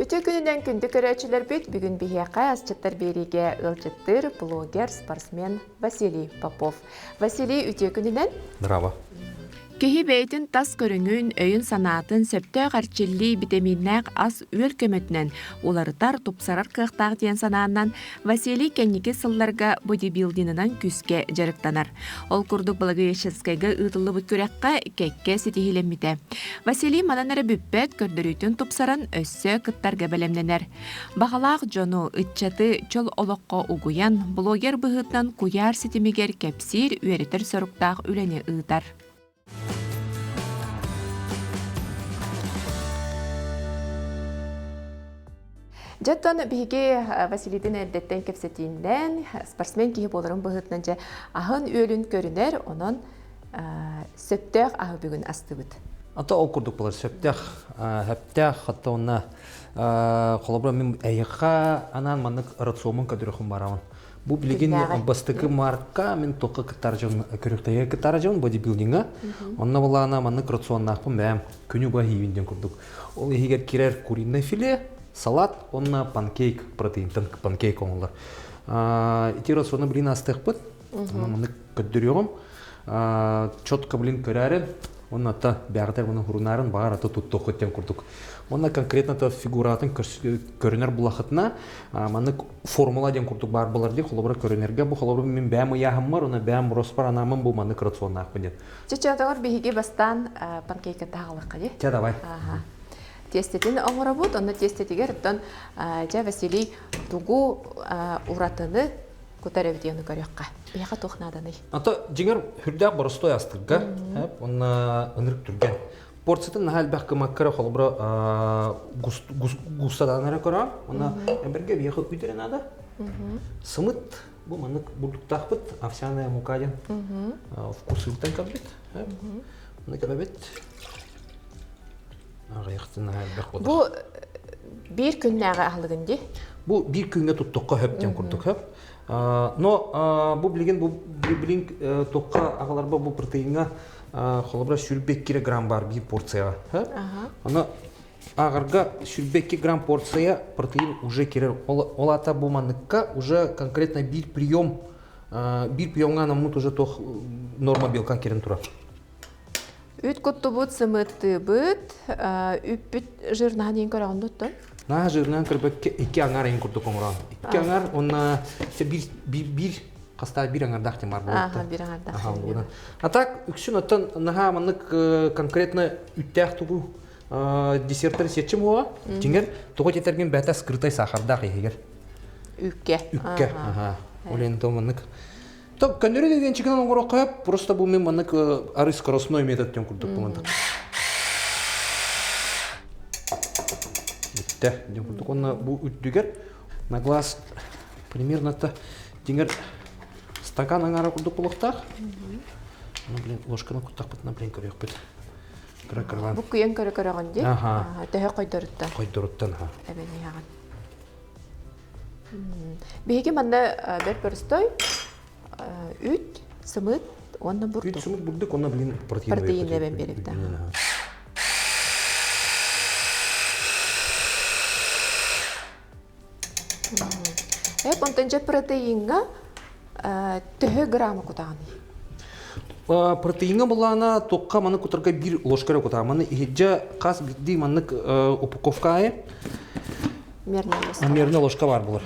Үтө күнүнөн күндү көрөчүлөр бүт бүгүн бихеқа асчыттар бериге ылчыттыр блогер, спортсмен Василий Попов. Василий үтө күнүнөн Здраво. Кеһи бейтин тас көрүңүн өйүн санаатын сөптө гарчилли витаминнак ас үөл көмөтүнөн уларытар тупсарар кыктаак диэн санаанан Василий кенники сылларга бодибилдинынан күскө жарыктанар. Ол курдук Благовещенскайга ытылыбыт күрәккә кекке ситихилеммите. Василий мананары бүппет көрдөрүтүн тупсаран өссө кыттарга белемненер. Багалаак жону ытчаты чол олокко угуян блогер быһытынан куяр ситимигер кепсир үөритер соруктаак үлене ытар. Жаттан биге Василийдин эрдеттен кепсетинден спортсмен киһи боларын быһытынан же ахын үөлүн көрүнер, онон сөптөк ахы бүгүн астыбыт. Ата ол курдук булар сөптөх, хәптөх, хатта онна холобра мен әйха анан манык рационын көдөрөхүн барамын. Бу билеген бастыкы марка мен тоқы кытаржын көрөктөйө кытаржын бодибилдинга. Онна булана манык рационнакпын бәм күнү ба хивинден курдук. Ол егер кирер куриное филе, салат, онна панкейк, протеин, панкейк оңлар. Ити рационы билин астыкпыт. Манык көдөрөм. Чотко билин көрәрен. Онна та бәрдер буны хурунарын багар ата тутток өттен курдук. Онна конкретно та фигуратын көрүнөр булахытына манык формула ден курдук бар булар ди холобра көрүнөргө бу холобра мен бәм яхым бар, она бәм роспар анамын бу манык рационнак бу дет. Чечатагар биге бастан панкейка тагылыкка ди. Те давай. Тестетин оңоробут, онна тестетигер тон жа Василий тугу уратыны көтөрөбүтүн көрөккө. Бияка тохнаданы. Ата жиңер хүрдәк боростой астыгга, онна ынырык түргән. Порцияны хәл бәк кымаккара холбра густаданара кора, она бергә бияка үдерен ада. Сымыт бу манык бурдуктакпыт, овсяная мука ден. Вкусылтан кабит. Мына кабит. Агыяктын хәл бәк булды. Бу бир күннәгә ахлыгын ди. Бу бир күнгә туттукка хөптен курдук хөп. Но бу билген бу билин токка агаларба бу протеинга холобра сүрбек килограмм бар бир порцияга. Аны агарга сүрбек грамм порция протеин уже кирер. Олата бу маныкка уже конкретно бир приемга намут уже тох норма белка кирен тура. Үт коттубут сымытты быт, үппүт жырнан ен көрөгөндөттөн. На жирнан кырбекке 2 аңар ен курдук оңран. 2 аңар онна бир каста бир аңар дактем бар болот. Бир аңар дактем. А так үксүн аттан наха манык конкретно үттәк тугу десерттер сечим була. Жиңер того тетерген бәтә скрытай сахарда егер. Үккә. Олен томанык. Так, көннөрү деген чигенен оңгорок коюп, просто бу мен манык ары скоростной методтен курдук булмандык. Онна бу үттүгер на глаз примерно та деңер стакан аңара курдук булуктак. Блин, ложканы куттак бутна блин көрөк бит. Кракарван. Бу күйен көрөгөн ди. Төһө койдоруттан. Койдоруттан Эбени яган. Биге манда бер перстой үт, сымыт, онна бурдук. Үт сымыт бурдук, онна блин протеин бен берип да. Онтанча протеинга төһө грамм кутаганы. Протеинга булана токка маны кутарга бир ложкара кутаганы. Иҗа кас бидди манык упаковка мерне ложка бар булар.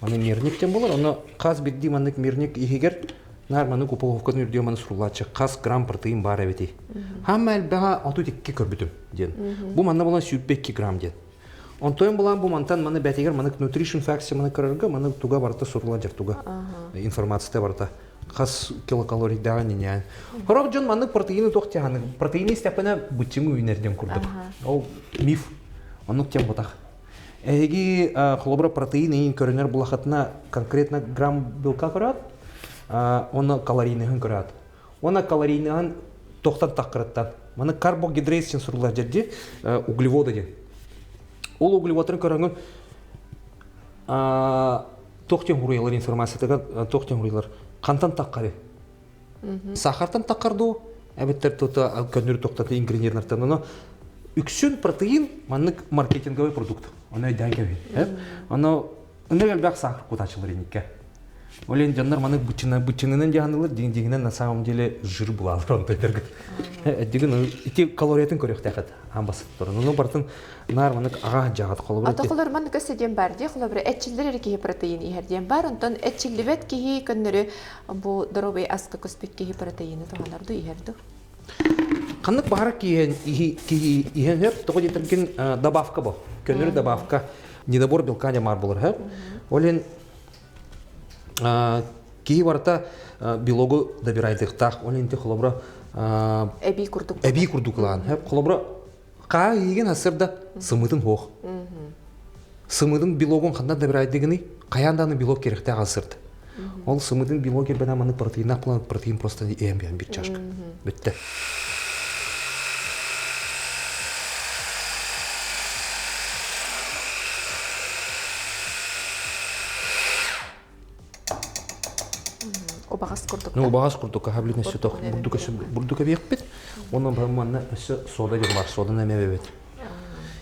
Маны мерниктен булар, аны кас бидди манык мерник игер нар манык упаковканы үрдө маны сурулачы кас грамм протеин бар эбети. Хамма элбага 62 көрбүтүм ден. Бу маны булан 2 грамм ден. Онтойн булан бу мантан маны бәтегер маны nutrition facts маны көрөргө маны туга барта сурула жер туга. Информация барта. Кас килокалорий даган не. Хорок жон маны протеины токтяганы. Протеины степена бутиму үнерден курдук. Ол миф. Онук тем ботак. Эги холобра протеины көрөнөр булахатына конкретно грамм белка көрөт. Оны калорийнын көрөт. Оны калорийнын токтан такыраттан. Маны карбогидрат сен сурула жерде углеводы ден. Ол углеводтарын көрөнгөн токтен хуруялар информациятага токтен хуруялар кантан таккары. Сахартан таккарду, әбеттер тота көннөр токтаты ингредиенттардан. Үксүн протеин маннык маркетинговый продукт. Оны айдан кебин. Оны ыныр элбак сахар кутачылар иникке. Олен жандар маны бычынынан жанылыр, дегенен на самом деле жир булалар онда тергет. Деген ити калориятын көрөк тахат амбас турун. Оны бартын нар маны ага жагат колобур. Атакылар маны көсөден бар ди, колобур этчилдер ки протеин иһерден бар, онтон этчилбет ки көннөрү бу дробый аска көспек ки протеины тоганарды иһерди. Канык бара ки иһер того жетерген добавка бу. Көннөрү добавка недобор белка мар булар. Олен кии барта белогу добирайдыктак, олен те холобра Эби курдук. Эби курдуклан. Холобра ка иген асырда сымытын хох. Сымытын белогун кандай добирайдыгыны каянданы белог керекте асырды. Ол сымытын белог кербена маны протеин аплан протеин просто эмбиан бир чашка. Битте. Обагас курдук. Ну багас курдук хаблин сетох бурдука бекпет. Онун барманна сода жер бар, соданы мебебет.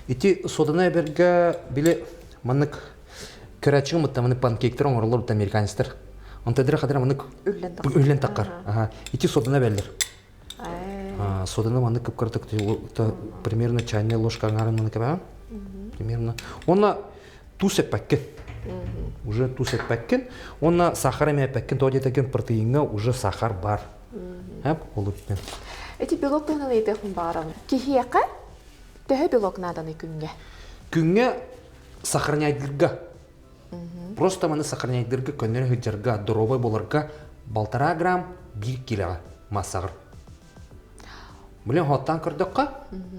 Ити соданы берге биле манык көрәчү мыттаманы панкейктер оңорлор да американецтер. Онта дирек хадыр манык үллен таккар. Ага. Ити соданы белдер. Соданы манык кыпкыртык примерно чайная ложка аңарын манык ба. Примерно. Онна тусеп пакет. Уже тусеп пакет. Онна сахар эме пакет, то детеген протеинга уже сахар бар. Хап олуппен. Эти белок тоналайды хун барам. Кихияка төһө белок наданы күнгө. Күнгө сахарняйдырга. Просто маны сахарняйдырга көннөр хыжарга, доробой боларга 1,5 грамм 1 кило массагыр. Билен хоттан кырдыкка,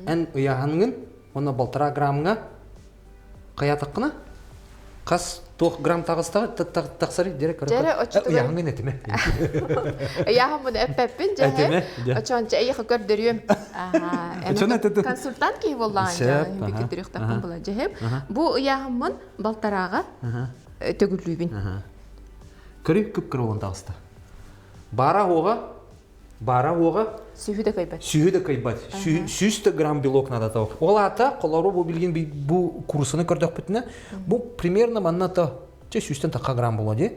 эн уяханын оны 1,5 граммга каятыкына кас 9 грамм тагыстагы таксары дерек көрөк. Уяханын этиме. Яхамын эппеппин жеhe. Очонча эйхи көрдөрүм. Консультант ки боллан жа. Бикетирик тапкан була жеhe. Бу яхамын балтарага төгүлүбүн. Көрүп күп кырылган тагыста. Бара ога Сүйүдө кайбат. Сүйүдө кайбат. 100 грамм белок надо таук. Олата колору бу билген бу курсуны көрдөк битне. Бу примерно манната 100 грамм болоди.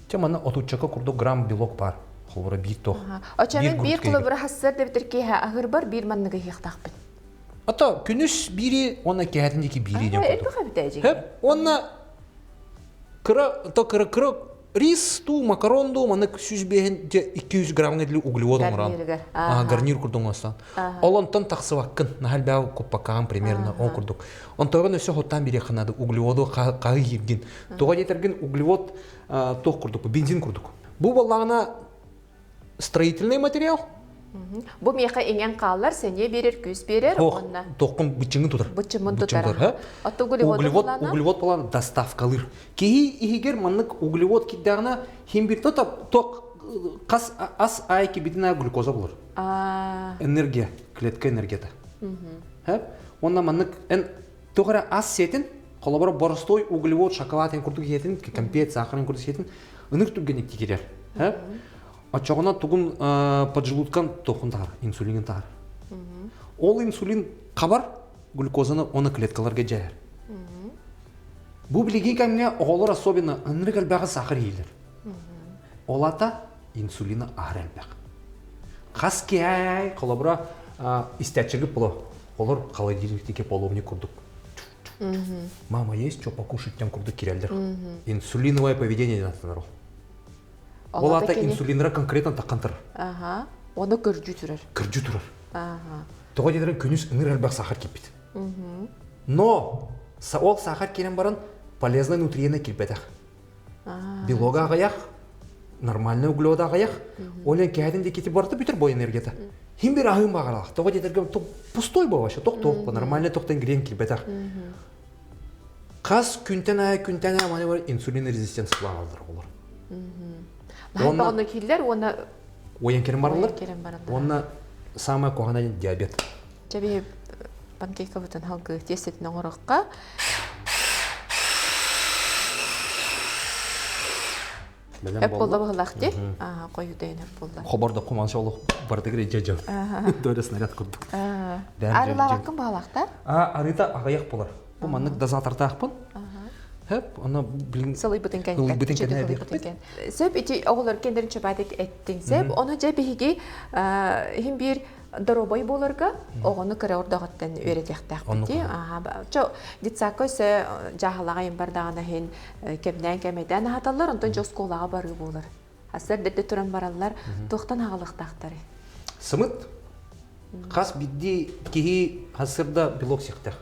Че манна отучака курдук грамм белок бар. Холбора бир тох. Очамен бир кылыбыр хассар деп бирке ахыр бар бир манныга хихтакпын. Ата күнүс бири она кәдимдеки бири деп. Элбе кабитежи. Хеп, онна кыра рис ту макаронду маны сүзбеген 200 грамм гедли углевод оңран. Гарнир курдуң астан. Олонтон таксыбаккын, нахал бау куппакан примерно он курдук. Онтоган өсө хоттан бири ханады углеводу кагы кирген. Тога жетерген углевод тох курдук, бензин курдук. Бу баллагына строительный материал. Бу меха эңен каллар сене берер, күз берер, онна. Токун бычыңын тутар. Бычымын тутар. Аты углевод план доставкалыр. Кеги игер маннык углевод киддагына химбирто ток кас ас айки бидина глюкоза булыр. Энергия, клетка энергията. Онна маннык эн тогара ас сетин, колобора боростой углевод, шоколаден курдук етин, компет, сахарын курдук етин, ынык түгенек тигерер. Ачагына тугун поджелудкан тохундар, инсулин тар. Ол инсулин кабар глюкозаны оны клеткаларга жайар. Бу билеген камне оголор особенно ынрыгал бага сахар ийилер. Олата инсулина арелбек. Каски ай колобра истячыгы поло. Олор холодильниктеке половник курдук. Мама есть что покушать, тем курдук кирелдер. Инсулиновое поведение натанару. Олата инсулинра конкретно таккантыр. Ага. Оны көржү турар. Көржү турар. Ага. Тога дедерен күнүс ыңыр албак сахар кеппит. Но ол сахар келен барын полезный нутриенты келбетах. Белога агаяк, нормальный углевод агаяк, олен кәдинде кетип барды бүтүр бой энергията. Хим бир агым багалак. Тога дедерген пустой болбашы, ток нормальный токтон кирен келбетах. Кас күнтен ай мана инсулин резистенция алдар болор. Оны киллер, оны оян керен барылар. Оны самая когана диабет. Жаби панкейка бутан халгы тестетин оңорокка. Эп болла баглакти. Коюдайын эп болла. Хабарда куманча олук бардыгы жажа. Дөре снаряд курдук. Арылабакын баглакта? Арыта агаяк болар. Бу маннык дозатортақпын. Хеп, аны блин. Сылый бутын кен. Сылый бутын кен. Сөп ити оғылар кендерін чөбәдік әттің сөп, оны жа бігі хим бір доробой болырға, оғыны кірі ордағыттан өретектәк біті. Чо, дитсақы жағалағайын бардағына хен кемден кемеден хаталар, онтан жос қолаға бары болыр. Асыр дәді тұран баралар, тоқтан ағылықтақтары. Сымыт, қас бидді кейі асырда белок сектақ.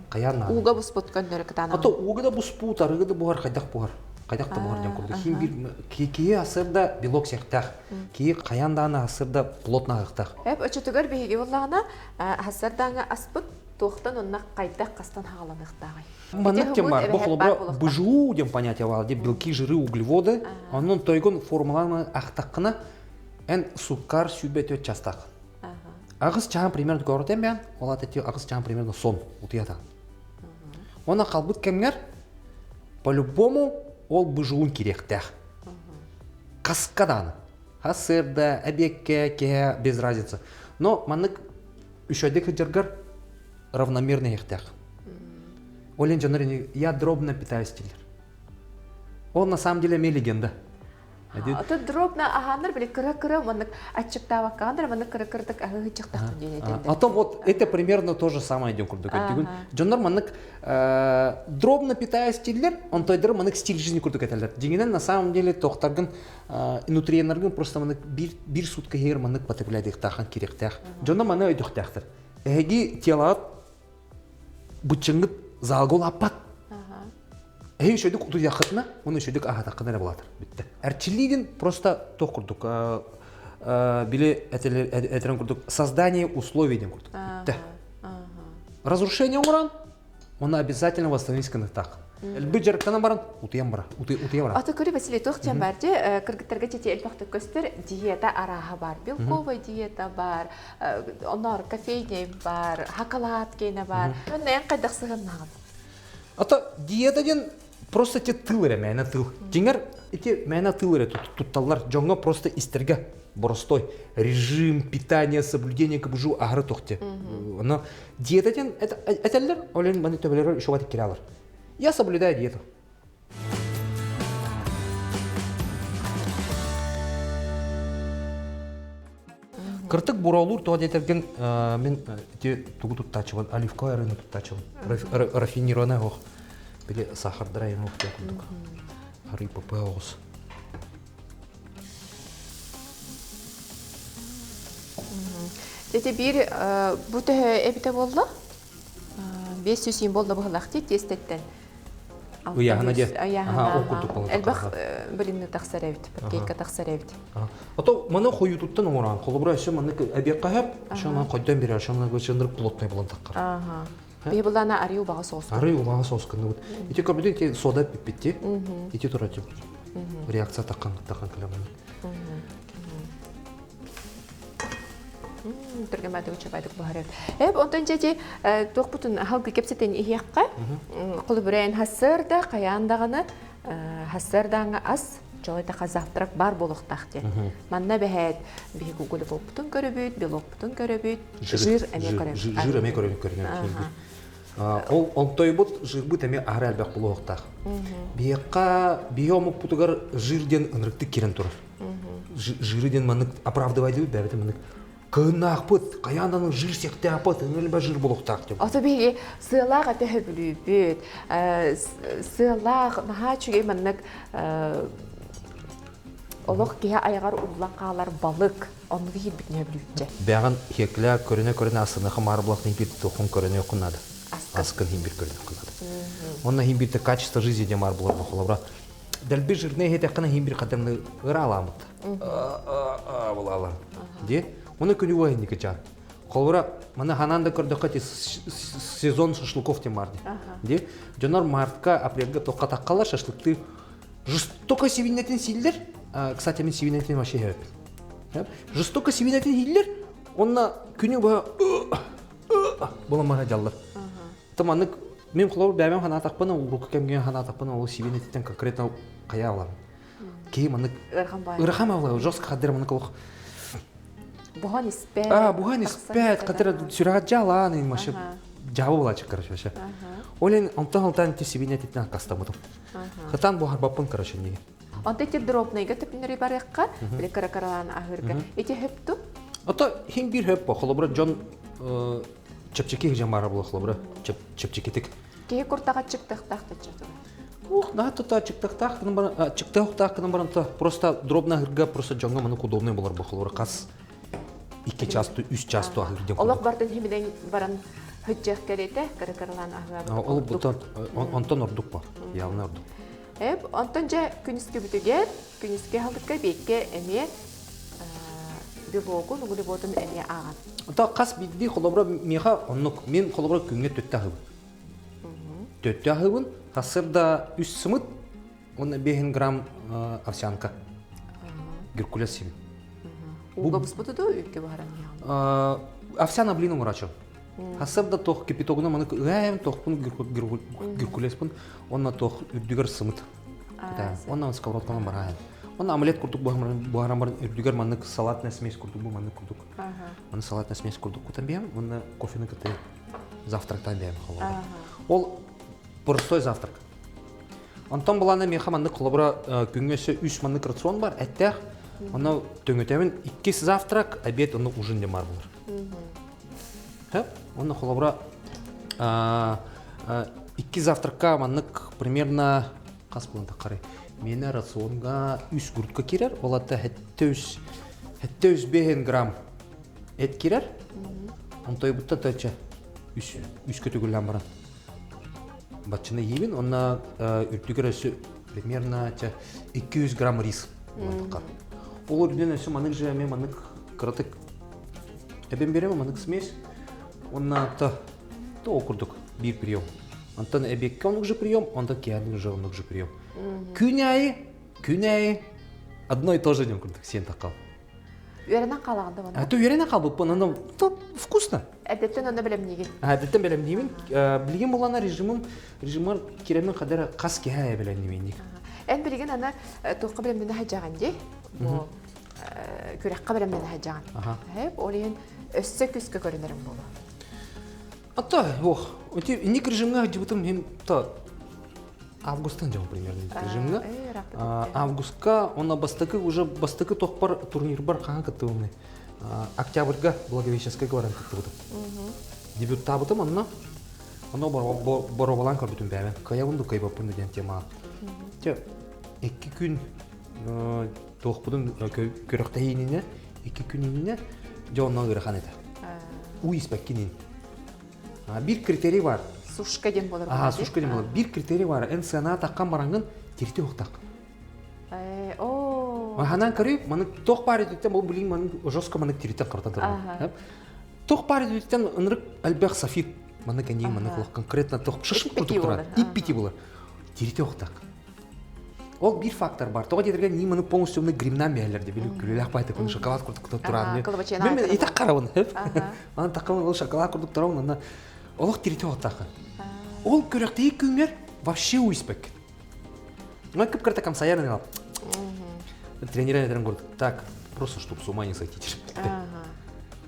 Уга буспут көндөрү кытана. Ато уга да буспут, арыга да буар, кайдак буар. Кайдак да буар ден курду. Хим бир кии асырда белок сектах, кии каянданы асырда плотна ақтах. Хеп өчөтөгөр биги боллагана асырдаңа аспыт тоқтан онна кайдак кастан хагаланыктагы. Маннык кем бар, бу холобра БЖУ ден понятие бар, деп белки, жиры, углеводы, анын тойгон формуланы ақтаққына эн сукар сүйбет частақ. Агыс чаан примерно көрдем бен, олат эти агыс чаан примерно сон утията. Она қалбыт кемгер, по-любому ол бұжуын керектәқ. Қасқадан. Хасырда, әбекке, ке, без разницы. Но маннык үшәдек жергар равномерный ектәқ. Олен жанры, я дробно питаюсь стилер. Он на самом деле мне легенда. Аты дробно ахандар биле кыра-кыра маннык ачыктаба кандыр маннык кыра-кырдык агы чыктак денеден. А то вот это примерно то же самое идём курдук. Жондар маннык дробно питаясь стилер, он тойдыр маннык стиль жизни курдук этелер. Дегенен на самом деле тохтаргын нутриентлерген просто маннык бир сутка егер маннык потребляет тахан керектак. Жондар маны өйдүктактыр. Эги телат бучыңгыт залгол апат. Эй, шөйдік ұту яқытына, оны шөйдік ағат ақынары болатыр. Бітті. Әрчілейден просто тоқ күрдік. Біле әтерін күрдік. Создание условий ден күрдік. Бітті. Разрушение ұран, оны обязательно восстановить кінықтақ. Әлбі жарықтана баран, ұтыян бара. Аты көрі, Василий, тоқтен бәрде, кіргіттерге жете әлбақты көстер, диета араға бар, белковый диета бар, онар кофейне бар, хакалат кейіне бар. Оны ән қайдақ сығын нағын? Ата диетаден просто те тылыра, мәйна тыл. Жеңер, эти мәйна тылыра тутталар, жоңға просто истерге боростой. Режим, питание, соблюдение кабужу ағыры тоқте. Но диетаден, әтәлілер, олен баны төбелері үші ватик кералар. Я соблюдаю диету. Кыртык бураулур тоға детерген мен тугу туттачыван, оливковый рыны туттачыван, рафинированный оқ. Біле сахардыра ең оқ декілдік. Рыпа пәуғыз. Дете бір бұты әбіті болды? 500 сүйін болды бұғылақты тестеттен. Уяғына де? Әлбақ білімні тақсар әбіт, кейкі тақсар әбіт. Ато маны қойы тұттан оңыран, қолыбыра әші маны әбек қағап, шаңнан қойдан бері, шаңнан көшіндіріп плотный болан таққар. Бе бұлана арый убаға соғыз. Арый убаға соғыз күнді бұд. Ете көрбеден сода бітті, ете тұрады реакция таққан кілемін. Түрген бәді өтші бәдік бұғар өт. Онтан жәде тоқ бұтын халғы кепсеттен ехеққа, қолы бүрәйін хасырда, қаяндағыны хасырдаңы ас, жоғайда қазақтырақ бар болуқтақ де. Манна бәхәд, бейгі гүлі бұл бұтын көрібейд, белок бұтын көрібейд, жир әме көрібейд. Ол той бұт, жир бұт әме ағыр әлбәқ болуқтақ. Бейққа, бейомық бұтығар жирден ұнырықты керін тұрыр. Жирден манық оправдывайды бәбеті манық. Кынақ бұт, қаянданың жир секте апыт, үңілбә жир болуқтақ деп. Ото бейге сыйлақ әті хөбілі бүт, сыйлақ наға чүгей маннық олық кейе айғар ұллан қағалар балық, онығы ел бітіне өбілі бүтче. Бәғын хеклі көріне асынықы марблақ нембір тұқын көріне оқынады. Аскын химбир көріне оқынады. Онна химбирді качество жизни де марблар бұқылабыра. Дәлбі жирне хетеқіна химбир қадамны ұра аламыд. Бұлалар. Де? Оны күні ойынды жан. Қолыра, мына хананда көрдіқі сезон шашлыков тем барды. Де? Жонар мартқа, апрельға тоққа таққалар шашлыкты жестоко севинетін силдер. Кстати, мен севинетін вообще хеп. Жестоко севинетін силдер, онна күні боламаға жаллар. Таманық, мен қолыр бәмем хана тақпаны, ұлықы кәмген хана тақпаны, ол севинетін конкретно қая алам. Кей манық ырхам авлай, жостқа қадыр манық олық. Бұған іспәт. Бұған іспәт, қатыра сүрағат жалан, машып жабы булачык, короче, вообще. Олен онтан тесибине титна кастамытым. Хатан бу харбапын, короче, не. Онта эти дробныйга тепинери барыкка, биле каракаралан ахырга. Эти хепту? Ата хин бир хеп, холобра жон чепчеки жамара була холобра, чепчекитик. Кеге куртага чыктык тахта чатыр. Ух, на то чыктык баранта просто дробна хырга просто жонга маны удобный болар бу холобра кас. 2 часту, 3 часту ахырден. Олак бардын химиден баран хөҗҗәк керете, каракаралан ахырга. Ол бутан онтон ордук бар. Явна ордук. Онтон же күнүскө бүтүгер, күнүскө халдыкка бекке эме билогу нугули ботун эме аган. Ата кас бидди холобра меха оннук мен холобра күнгө төттәһү. Төттәһүн хасырда 3 сымыт, он 5 грамм овсянка. Геркулес. Уга буспутуду үккө баран я. Овсяна блин урачо. Хасырда тох кипитогуна маны гаем тохпун геркулеспун, онна тох үрдүгөр сымыт. Да, онна сковородканы барайын. Он омлет курдук бугарамбар үрдүгөр маны салатная смесь курдук бу маны курдук. Маны салатная смесь курдук кутамбем, онна кофени кыты завтрактан бем холобра. Ол простой завтрак. Антон буланы меха маны холобра күнгөсө 3 маны рацион бар, әттәх. Оны төңөтөмүн 2 завтрак, обед оны ужин демар булар. Хеп, оны холобра 2 завтракка маннык примерно кас булганда карый. Менә рационга 3 куртка кирер, олатта 700 грамм эт кирер. Онтой бутта тача 3 көтөгүлән баран. Батчыны ебин, онна үртүгөрөсү примерно 200 грамм рис. Ол үрден өсі манык жеме, манык кырытык. Эбен береме манык смесь. Онна то окурдук бир прием. Антон эбекке онук же прием, онда киядын же онук же прием. Күнәй одно и то же дем курдук, сен такал. Үйренен калаганда бана. То үйренен калбып, онда вкусно. Әдеттен оны белем неген. Әдеттен белем деймін. Билген болана режимар керемен кадары кас кеһә белем деймін. Ән билген ана тоққа белемден хаҗаган ди. Бу күрәккә белемден хаҗаган. Хәп олен өссө күскә көрүнәрем була. Ата, ох, оти ник режимга дибутым hem та августтан жау примерно режимга. Августка она уже бастыкы токпар турнир бар кан кытылны. Октябрьга Благовещенская говоран кытылды. Дебют табытым анна. Аны боробалан көрдүм бәмен. Каябынды кайбапын деген тема. Те 2 күн токпудун көрөктейинине 2 күнине жонна гырхан эте. Уис баккинин. Bir критерий бар. Сушка дем болар. Сушка дем болар. Bir критерий бар. НСНА таккан барангын терте октак. Ханан көрүп, маны ток бар editten бул билин маны жостко маны терте картатыр. Ток бар editten ынрык албах сафир. Маны кенен маны конкретно ток шышып курдуктура. Иппити болар. Терте октак. Ол bir фактор бар. Тога дедерген ни маны полностью мны гримнан бәйләр дип билеп күләк байты күн шоколад курдук туран. Мен итак карабын. Маны таккан ол шоколад курдук туран, аны олық терете оқтақы. Ол көректегі күңер вообще уйспек. Мына көп кірті комсаярын алып. Тренерен етерін көрдік. Так, просто чтоб с ума не сойти.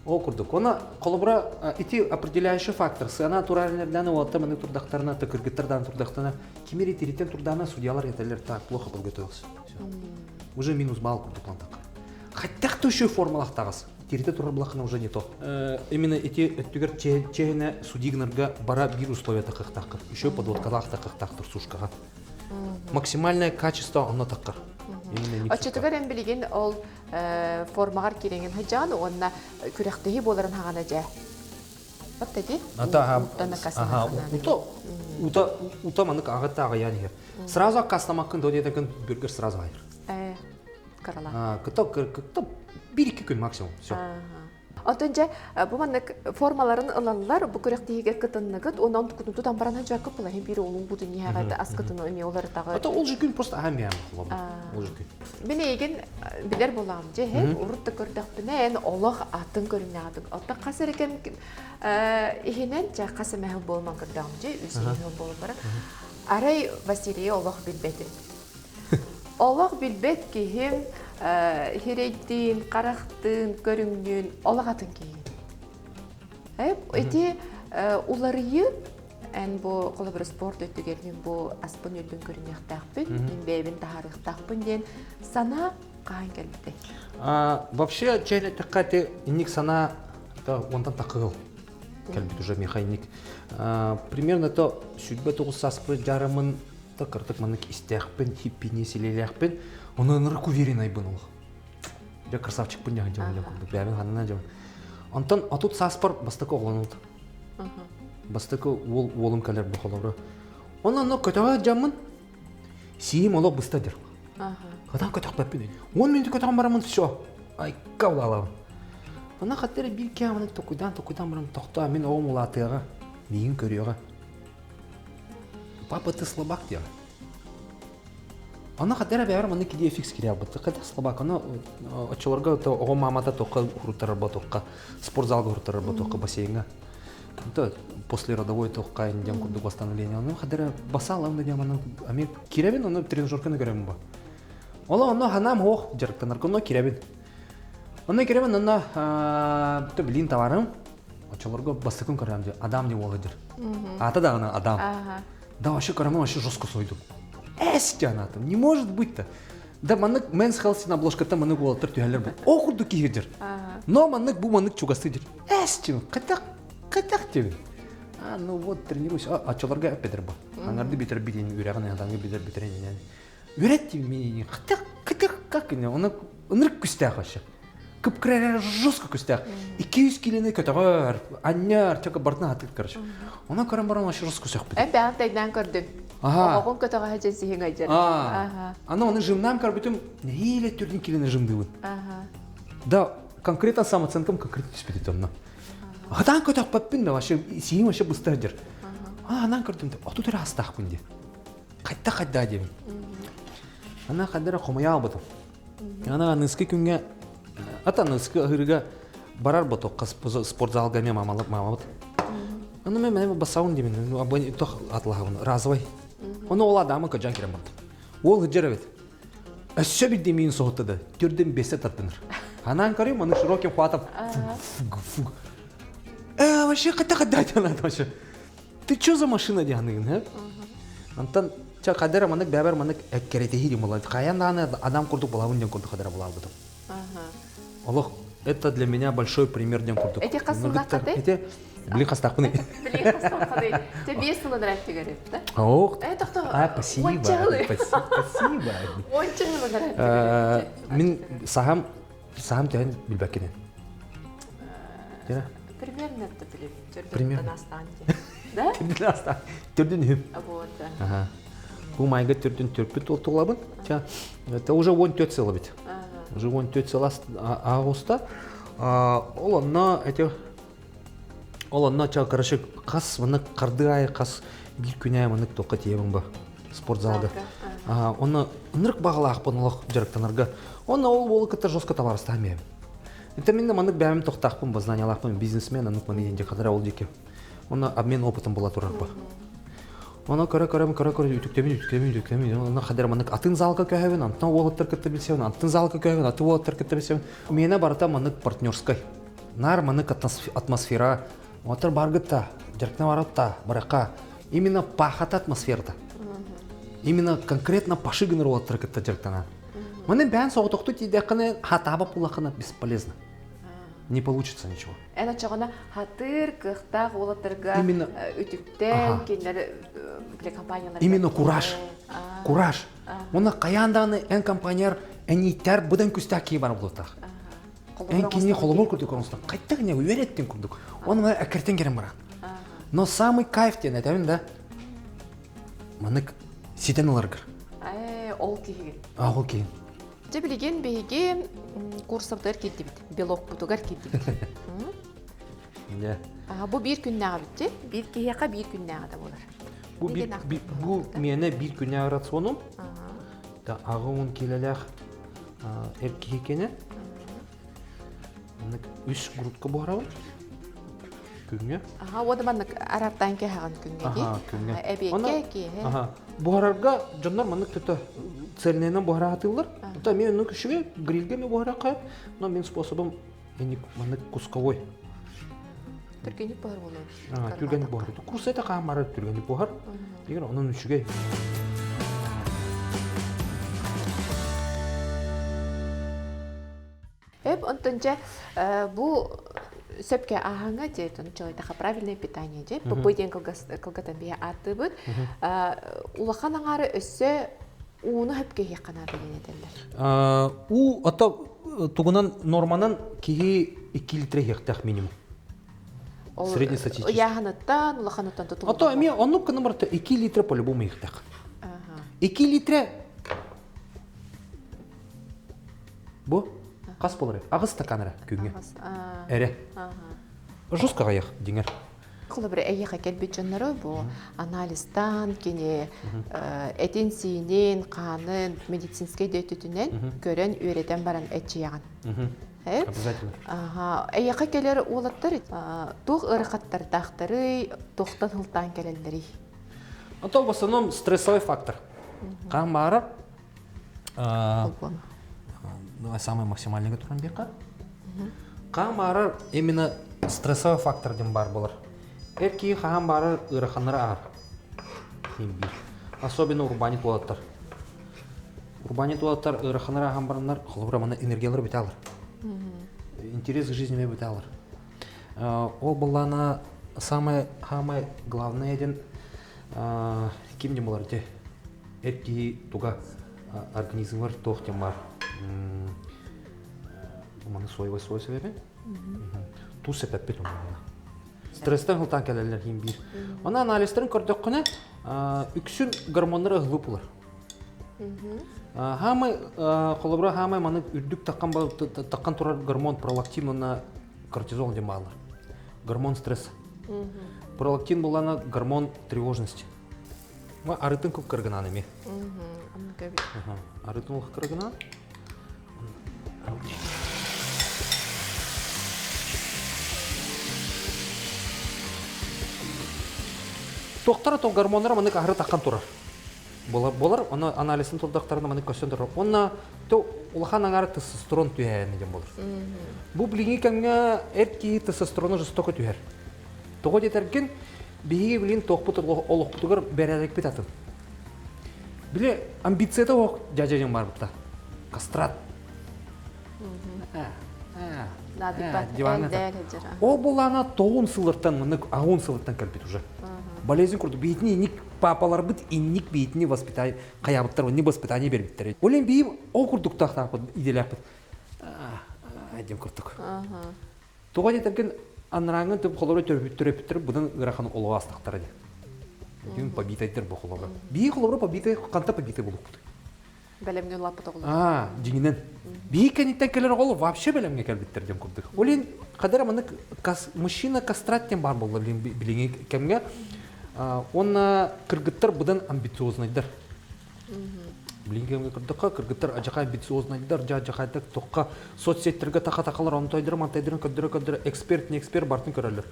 Ол көрдік. Оны қолыбыра ити определяющий фактор. Сына турарынерден оғатта мәні турдақтарына, кіргіттерден турдақтарына, кемері тереттен турдағына судьялар етелер. Так, плохо подготовился. Уже минус балл көрдік плантақ. Хаттақты еще формалақтағыз. Терите турар блахана уже не то. Именно эти түгер чехне судигнерга бара бир условия такактакыр. Еще подводкалах такактактыр сушкага. Максимальное качество онно таккыр. Ачытыгар эм билген ол формагар киреген хаҗан, онна күрәктеһи боларын хагана жа. Вот таки. Ута манык агатага яни. Сразу кастамакын додетеген бюргер сразу айыр. Карала. Кыто 1-2 күн максимум. Всё. Антонча бу мандык формаларын ылаллар, бу көрөктеге кытынныгыт, онан тутан барана жакып була, hem бири олун бу дүйнөгө аскытын эме олар тагы. Ата ол же күн просто ахамия булабы. Ол же күн. Менеген билер булам же, урутта көрдөкпүнен олог атын көрүнөдүк. Ата касыр экен ихинен жа касымы болман көрдөм же, үсүнө болуп бара. Арай Василий олог билбети. Олог билбет ки hem хирейттин, карактын, көрүнгүн, олог атын кейин. Эти Уларıyı en bu kolabora sport ötügelin bu aspın öldün görünüyortakpın, min beybin taharıqtakpın den sana kahan geldi. Вообще, чайный такая ник сана, это он там такой, кальбит уже механик. Примерно то судьба того саспры жарамын, то карток манык истяхпен, хиппини селеляхпен, он энерг уверенный был. Я красавчик понял, делал, бявин ханна делал. Антон, а тут саспар бастако гланут. Бастако волым калер бухалора. Он оно катава джамын, сиим олог быстадер. Хадан катак папин. Он мен катак марамын все. Ай кавлала. Ана хаттер бир кеманы токудан барам тохта мен оом улатыга. Миин көрөга. Папа ты слабак дия. Ана хаттер бәр маны кидие фикс киря бут. Катак слабак. Ана очолорга то оом мамата тока хуртар работокка, спортзалга хуртар работокка бассейнга. То после родовой тока индем курдук восстановления. Ана хаттер басалам да яманы. Ами киребин аны тренажерканы көрөм ба. Ола онно ханам хох жарктанар конно киребин. Онно киребин онно то билин товарым. Очолорго бастыкын көрөм же адам не болгодыр. Ата да ана адам. Да вообще көрөм вообще жестко сойду. Жанатым, не может быть-то. Да манык Men's Health на обложката манык болотыр түһәлләр бу. Окурду кигер. Но манык бу манык чугастыдыр. Эсчим, катак тебе. Ну вот тренируйся. Очолорго педер бу. Аңарды битер бидин үрәгән адамга битер битерен. Үйретті мені, как не, оны ынырық күстәқ ашы. Күпкірәрі жостқа күстәқ. 200 келені көтіғар, анняр, чақа бартына атық қарышы. Она көрін барам ашы жостқа күстәқ беді. Бәң тәйден көрдің. Оғын көтіға әжен сейін айжар. Ана оны жымнам көрбітім, нейлі түрдің келені жымдығын. Да, конкретно самооценкам конкретно түспеді томна. Адан көтіқ паппин да, сейін ашы бұстар жыр. Анан көрдім, оту түрі астақ бұнде. Қайтта деймін. Ана қадыра қомая албытым. Ана нызқы күнге, ата нызқы ғырыға барар бұтоққа спортзалға мен мамалып. Ана мен мәне басауын деймін, абон тоқ атылағын, разывай. Оны ол адамы көджан керем барды. Ол ғыджар әбет. Әсі бір демейін соғытты да, түрден бесе тартыныр. Анан көрем, оны широким қуатып. Фуг. Вообще қайта айтан вообще. Ты чё за машина дейін? Антан ча қадыра манык бәбәр манык әккеретехи дем болады. Қаянда адам курдук болауын дем курдук қадыра болау бұдым. Олық, это для меня большой пример дем курдук. Эти қасылға қатай? Эти, білін қастақпыны. Білін қастақ қатай. Те 5 жылын рәпті көріп, да? Оқ. Спасибо. Ончыңылы рәпті көріп. Мен сағам тәйін білбәккенен. Примерно это біліп. Примерно. Да? Түрден үп. Вот. Бұл майға түрден түрпіт олтылабын. Это уже 14 сылы бит. Уже 14 сылы ағуста. Ол анна ча қарашы қас мұны қарды ай қас бір күн ай мұны тоққа тиемін ба спортзалға. Оны ұнырық бағылы ақпын олық жарықтанарға. Оны ол болы кітті жосқа табарыстамайым. Это мен мұны бәмім тоқтақпын, базнаниялақпын, бизнесмен, анық мұны енде қадыра ол деке. Оны обмен опытым бола тұрар ба. Оны көре үтіктемін. Оны қадыр мұнық атын залға көйевін, антын олыттыр кітті білсеуін, атын залға көйевін, аты олыттыр кітті білсеуін. Мені барыта мұнық партнерскай. Нар мұнық атмосфера. Отыр барғытта, жаркна барытта, барақа. Именно пахат атмосферда. Именно конкретно пашығыныр олыттыр кітті жарктана. Мұны бән соғытоқты тейдеқіні хатаба пулақына бесполезно. Не получится ничего. Это чағына хатыр, кықтақ, олатырға, үтіктен, кендері компаниялар. Именно кураж. Кураж. Оны қаяндағыны ән компанияр әнейтер бұдан күстәк кей бар бұлықтақ. Ән кенне қолымыр күрдік оңыстан. Қайттақ не үйереттен күрдік. Оны мәр әкіртен керем баран. Но самый кайф ден әтәмін да мұнық сетен оларғыр. Ол кейген. Ол кейген. Жебілеген бейге курсовдар келді біт, белок бұтығар келді біт. Бұл бір күннәға бітті, бір кейеқа бір күннәға да болар. Бұл мені бір күннәға рационым, ағуын келеләқ әркейкені, 3 грудка бұғарауын, күнге. Ода манық араттан кәғаған күнге. Әбекке кейе. Бұғарарға жандар манық түті цельненен бұғара атылыр. Это мен ну кішіге грильге мен бұғара қайып, но мен способым манық кусковой. Түргенік болар болу. Түргенік болар. Курсайта қамары түргенік болар. Егер оның үшіге. Онтонча бұл сөпке ағаңа де, человека правильное питание де, бұпыден кылгатан бия аты бұд, улахан аңары өссі уыны хөпке еқанады енетелер. У ата тугунан норманан киги 2 литре хектах минимум. Среднестатистически. Яғаныттан, улаханыттан тұтылды. Ата мен онук кынымырты 2 литре по-любому хектах. 2 литре bu қас болар. Ағыз стаканыра күнге. Әрі. Жуска ғаяқ деңер. Құлы бір әйеға кәлбет жонлары бұл анализтан, кене әтен сейінен, қанын, медицинскай дөйтітінен көрін өретен баран әтчі яған. Обязательно. Әйеға келер олаттар, тұқ ұрықаттар тақтары, тұқтан ұлттан келелері. Это в основном стрессовый фактор. Қан бағарар, давай самый максимальный который бека. Қан бағарар именно стрессовый фактор дем бар болар. Эрки қан бағарар ұрықанлары ағар. Особенно урбанит болаттар. Урбанит болаттар ұрықанлары аған баранлар, қолыбыра мана энергиялар бет алыр. Интерес к жизни бет алыр. Ол болана самый главный един кем дем болар те. Эрки туға организмлар тоқтен бар. Маны соевый себебен. Ту себеп бет оны. Стресстен хылтан кәлелер хим бир. Она анализтерин көрдік қыны үксін гормонлары ығылып олар. Хамай қолыбыра хамай маны үрдік таққан тұрар гормон пролактин оны кортизол дем алыр. Гормон стресс. Пролактин болана гормон тревожности. Арытын көп кіргінан еме. Арытын олық кіргінан. Тоқтары тоқ гормонлары маны ағыры таққан тұрар. Болар, оны анализін тұрдақтарына маны көстен тұрар. Оны улахан аңары тестостерон түйәйін дем болар. Бұл біліңі кәмге әркі тестостероны жыстоқы түйәр. Тоғы детерген, бейге білін тоқпыты олықпытығыр бәрәдік бет атын. Біле амбицияда оқ жажайын бар бұқта. Кастрат. Ол болана тоғын сылырттан, ағын сылырттан кәлбет уже. Болезнь құрды. Бейтіне ник папалар бұд, инник бейтіне воспитание, қаябыттар, не воспитание бербеттер. Олен бейім ол құрдық тақтақ бұд, иделяқ бұд. Әдем құрдық. Тоға детерген аныраңын түп қолары төрепіттір, бұдан ғырақаны олығы астақтар әде. Дүйін побитайдыр бұл қолары. Бей қолары побитай, қанта побитай болу құды. Бәлемге лапыта қолары. Деңінен. Бей кәнеттен келер қолы вообще бәлемге кәлбеттер дем құрдық. Олен қадар мужчина кастраттен бар болды біліңе кәмге. Оны кыргыттар бұдан амбициознайдар. Білінгенге кырдыққа кыргыттар ажақа амбициознайдар, жа-жақайдық тоққа соцсеттерге тақа-тақалар, оны тайдырын, көддірі, эксперт, не эксперт бартын көрелер.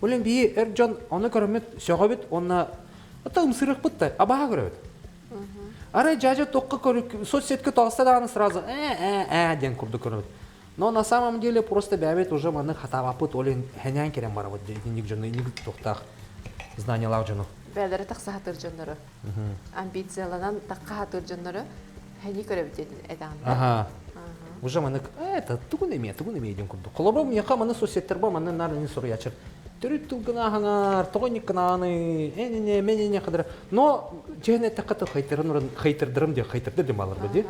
Олен бейі әр жан, оны көрімет, сөға бет, оны ата ұмсырық бұттай, абаға көребет. Арай жа-жа тоққа соцсетке тоғыста дағаны сразу ден күрді көребет. Но на самом деле просто бәбет уже маны хатавапыт, олен хәнян керен бар бұд, ник жаны, ник тоқтақ. Знание лавджану. Бәлері тақса хатыр жонлары. Амбицияланан таққа хатыр жонлары хәни көріп әдағында. Уже маны, тұғын еме еден күрді. Қолыбы меқа маны соцсеттер ба, маны нарын сұры ячыр. Түрі тұлғына хаңар, тұғын екінаны, әне қадыры. Но және таққаты қайтырдырым де қайтырдыр де балар бөде.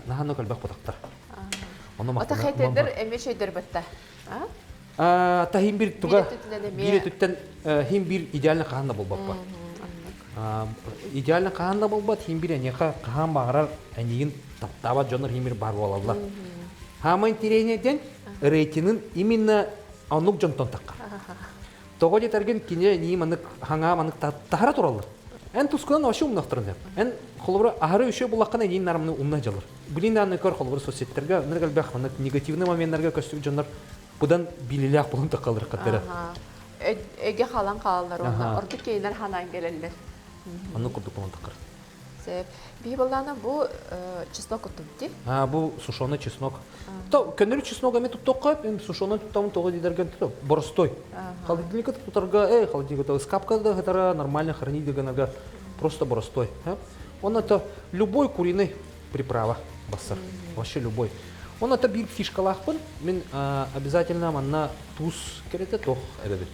Нағаны көлбәқ бұтақтар. Ота қайтырдыр әме шөйдір бұтта. Та химбир туга билетүттен химбир идеально каханда болбаппа. Идеально каханда болбат химбир энеха кахан багарар энигин таптабат жонор химбир бар болалар. Хама интеренеден рейтинин именно анук жонтон такка. Того жетерген кине ни манык ханга манык тахара туралар. Эн тускунан вообще умнахтырын. Эн холбура ахары үшө булаккана эйин нарымны умна жалар. Билин аны көр холбура соцсеттерге нергел бах манык негативный моменттарга көстүк жонор бұдан билелек бұлын тақалыр қаттары. Өге қалан қалалар оны, орды кейінер ханан келелер. Аны күрдік бұлын тақыр. Сеп. Би боллана бу чеснок утумти. Бу сушеный чеснок. То көннөр чеснок эме туттокка, мен сушеный туттамын того дидерген то боростой. Холодильникка тутарга, холодильникка то скапка да хатара нормально хранить дегенага просто боростой. Он это любой куриный приправа басар. Вообще любой. Он это бир фишкалахпын, мен обязательно манна туз керете тох эдеби.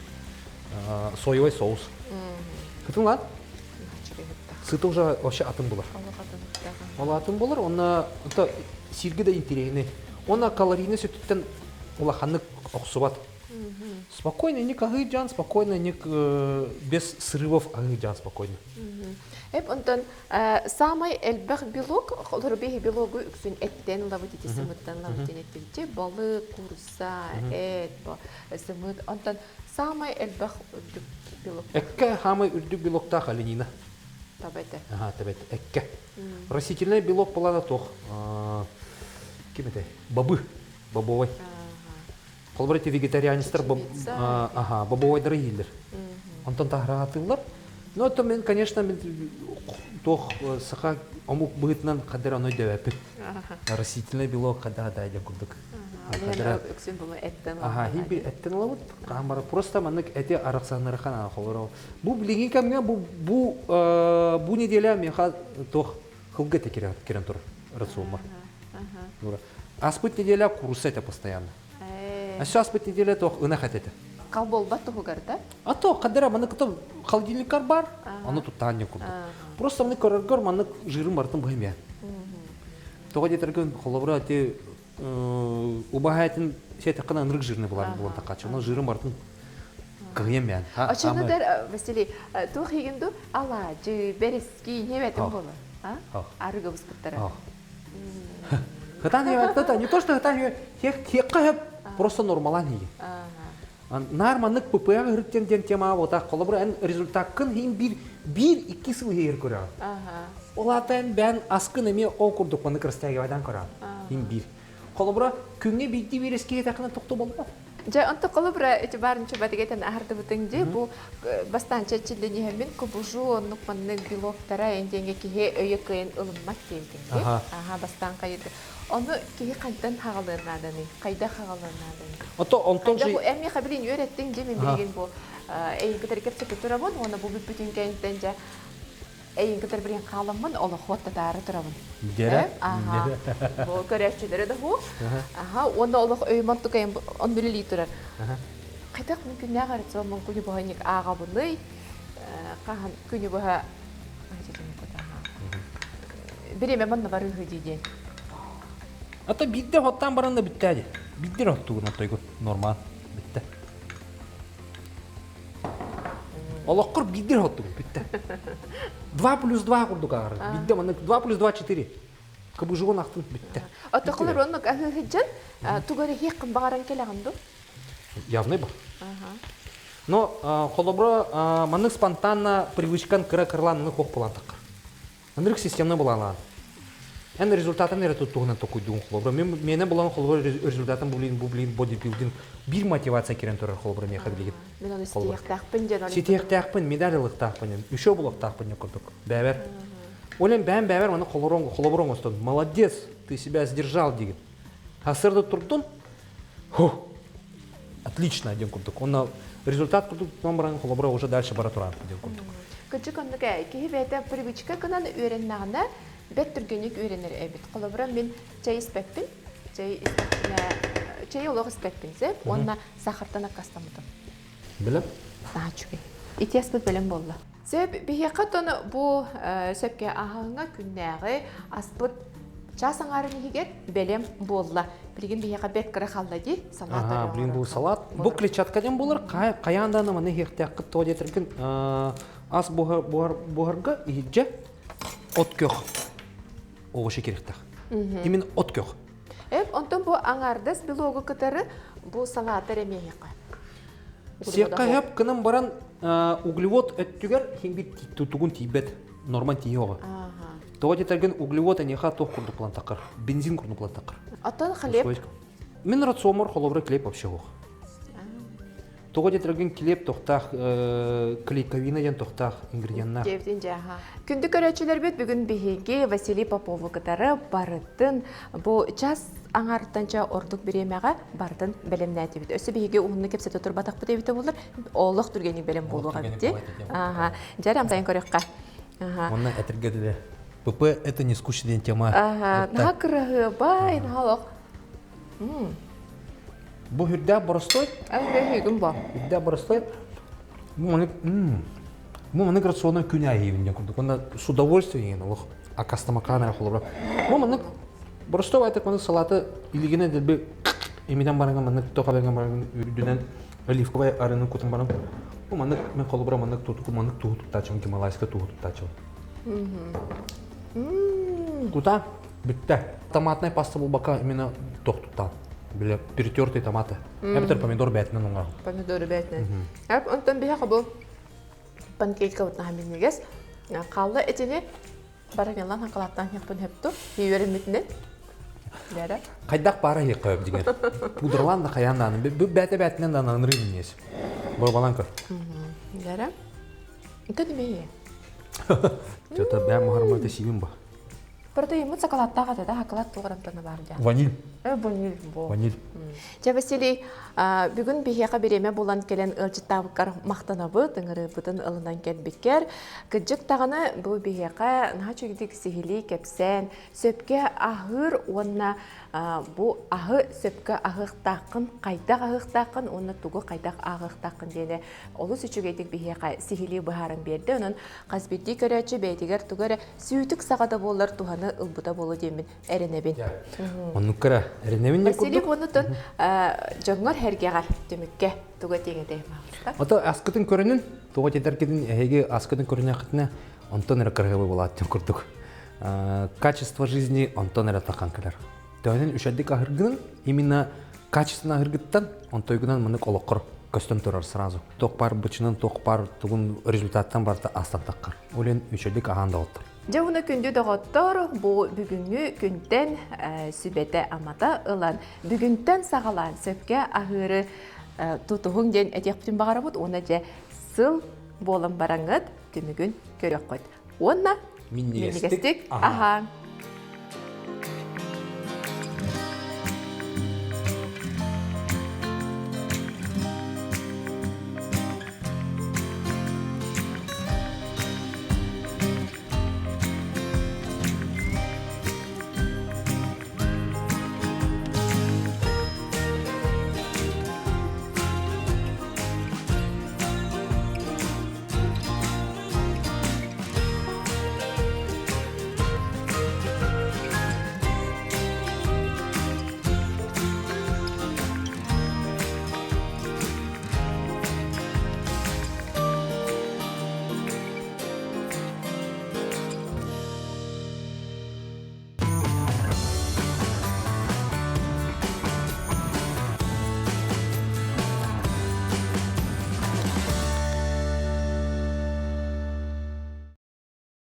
Соевый соус. Кытын лан? Сыты уже вообще атым булар. Ол атым булар, онна это сирги да интересный. Онна калорийный сөттен улаханны оксубат. Спокойно, ник агыджан, спокойно, ник без срывов агыджан спокойно. Эп онтон самый элбэх белок, холорбехи белогу үксүн эттен лавытити сымыттан лавытин эттенче балы, курса, эт, сымыт. Онтон самый элбэх белок. Экке хамы үрдүк белокта халинина. Табете. Ага, табет. Экке. Растительный белок полана тох. Кем это? Бобы. Бобовый. Колбарите вегетарианистер бобовый дорогилер. Онтон тахратылар. Но это мен, конечно, тох саха омук бытнан кадер оной дэвэпит. Растительный белок када дайдя курдук. Үксүн булу эттен. Хиби эттен лавут. Камбара просто маннык эти араксанырхан холоро. Бу билеген камга бу неделя меха тох хылгыта керен тур рациумар. Аспыт неделя курса это постоянно. А сейчас аспыт неделя тох ынахат это. Калболба тухугарда? А то кадера маннык то холодильник бар, оно тут таня курдук. Просто маннык коргор маннык жирым бартын бхемя. Того детерген холовра те убагайтын сетакына нырык жирный булар булан такачы. Но жирым бартын кыйемян. Очыныдар, Василий, тух егенду алажы, берески, неветім болы. Арыга бұспыттары. Хытан евет, не то что хытан евет, просто нормалан еген. Нарманнык ППА гырыттен ден тема вот так колобра результат кын хим бир икки сыл хейер көрә. Олатан бән аскын эме окурдук маны крастагайдан көрә. Хим бир. Колобра күнгә бидди береске такына токто болду. Жа онто колобра эти барынча бадыгетен ахарды бутыңжы бу бастан чечилдени хемин кубужу оннук манны белоктара энденге кихе өйөкөйен ылынмак дейдинге. Бастан кайды. Onu kihi kantan hağalarınadani, kayda hağalarınadani. Onton şey... Emi xabilin öğrettin cemin bilgin bu. Eyin kadar kepse tuturabın, ona bu bütün kendinden eyin kadar bilen kalamın, onu xotta darı turabın. Gere? Bu köreşçilere de bu. Onu Allah öyman tukayın 10 mililitrer. Kaydak mümkün ne garip zaman kuni bu hanik ağa bunay. Kahan kuni bu ha. Birime manna barı hıdiyen. Ата биддер хоттан баранда биттәди. Биддер хоттугун отойгу нормал битте. Олоққыр биддер хоттугун битте. 2+2 курдук агыр. Бидде маны 2+2 4. Кыбыжыгын ақтын битте. Отоқылар онны ахыжын тугары хеккын багаран келагынды. Явный бар. Но холобро маны спонтанно привычкан кыра-кырланны хок булантак. Андрык системный булалан. Эн результатын эре туттугунан токуйдугун холобро. Мене булан холобро результатын бублин бодибилдинг бир мотивация керен турар холобро меха билген. Мен оны стияктакпын жана. Стияктакпын, медалылыктакпын, үшө булактакпын курдук. Бәбер. Олен бәбер маны холоброң остон. Молодец, ты себя сдержал деген. Асырды турдун. Отлично ден курдук. Он результат курдук номеран холобро уже дальше бара туран ден курдук. Кычыкындыга кихибете привычка кынан үйреннагында бет түргенек үйренер әбет. Қолабыра мен чай іспәкпін, чай олық іспәкпін зәп, онына сақыртана кастамыдым. Біліп? Чүгей. Итияс бұл білім болды. Зәп, бейеқат оны бұл сөпке ағыңа күннәғі аспыт жасаңарын егер білім болды. Білген бейеқа бет кірі қалдади салат өрі. Білген бұл салат. Бұл клетчаткаден болыр, қаянданы маны хектеққы тоғдетірген ас бұғарға егеже от көқ. Оғышы керектақ. Именно от көқ. Онтон бұл аңардас білоғы кітары бұл салатыр әмейеқа. Секқа хеп кынан баран углевод өттігер хеңбет тұтығын тейбет. Норман тейі оғы. Тоға детерген углевод әнеға тоқ күрді план тақыр. Бензин күрді план тақыр. Аттан қалеп? Мен рациомар холовры клеп вообще оғы. Тоғы жетірген келеп тоқтақ клейковина ден тоқтақ ингредиентна. Кевден жаға. Күнді көрәтшілер бет бүгін бігеге Василий Поповы кытары барыттын бұл час аңарттанча ордук биремега бардын белемнәти бит. Өсө беге уһунны кепсете турбатак бит эбите булыр. Оллох түргени белем булуга бит. Ага. Жарам сайын көрөккә. Ага. Онна этергеде. ПП это не скучная тема. Ага. Накрыгы бай налог. Бу хүрдә боростой? Күн ба. Хүрдә боростой. Бу маны грационы күнә йевне күрдүк. Онда с удовольствием лох акастама камера холобра. Бу маны боростой айтып маны салаты илигене дебе эмидән барган маны тохабаган барган үрдүнән оливковый арының кутын барам. Бу маны мен холобра маны тутук маны тутук тачым гималайска тутук тачым. Кута битте. Томатная паста булбака именно тоқтуттан. Биле перетертые томаты. Әбітер помидор бәтінен оңға. Помидор бәтінен. Әп, онтан бейе қабыл панкейка отна хаминегес. Қалды этini барагеллан хақалаттан яқпын хепту. Хейверін метінен. Бәрі. Қайдақ бара ек қойып деген. Пудырлан да қаяндан. Бәті-бәтінен да нанырын емес. Бұл балан көр. Бәрі. Онтан демейе. Что-то бәм мұхармайды сейбін ба. Burada yumut sakalattağa da hakalat doğrantana var ya. Vanil. Vanil bu. Vanil. Vasili, bugün bir yaka bireme bulan gelen ılcıttavıklar maqtanabı, dıngırı bıdın ılınan gelbikker. Gıcık tağını bu bir yaka naha çögüdük sihili kepsen, söpke ahır onna bu ahı söpke ahıqtaqın, qaydaq ahıqtaqın, onna tuğu qaydaq ahıqtaqın dene. Olus üçügeydik bir yaka sihili buharın berdi. Onun qazbiddi körəçi beytiger tuğara süytük sağada bollar tuhanı ılbıda bolu demin erenebin. Onu kıra erenebin ne Vasili kurduk? bunu tun жоңгор hergegar tümükke tuga tengede ma. Ото аскытын көрінін, туға тетеркедін әйге аскытын көріне қытына онтон әрі қырғыбы болады деп көрдік. Качество жизни онтон әрі таққан кілер. Төнін үшәдік ахыргының, именно качественно ахыргыттан, онтойгынан мұнық олыққыр көстен тұрар сразу. Тоқпар бұчының тоқпар тұғын результаттан барда астан таққар. Олен үшәдік ағанда отыр. Жауына күнді доғыттыр, бұл бүгінгі күнтен сүбеті амата ылан. Бүгінтен сағалан сөпке ағыры тұтығың ден әтеқтің бағары бұд, оны же сыл болын бараңыд түмігін көрек қойд. Онна Миннегестік. Аха.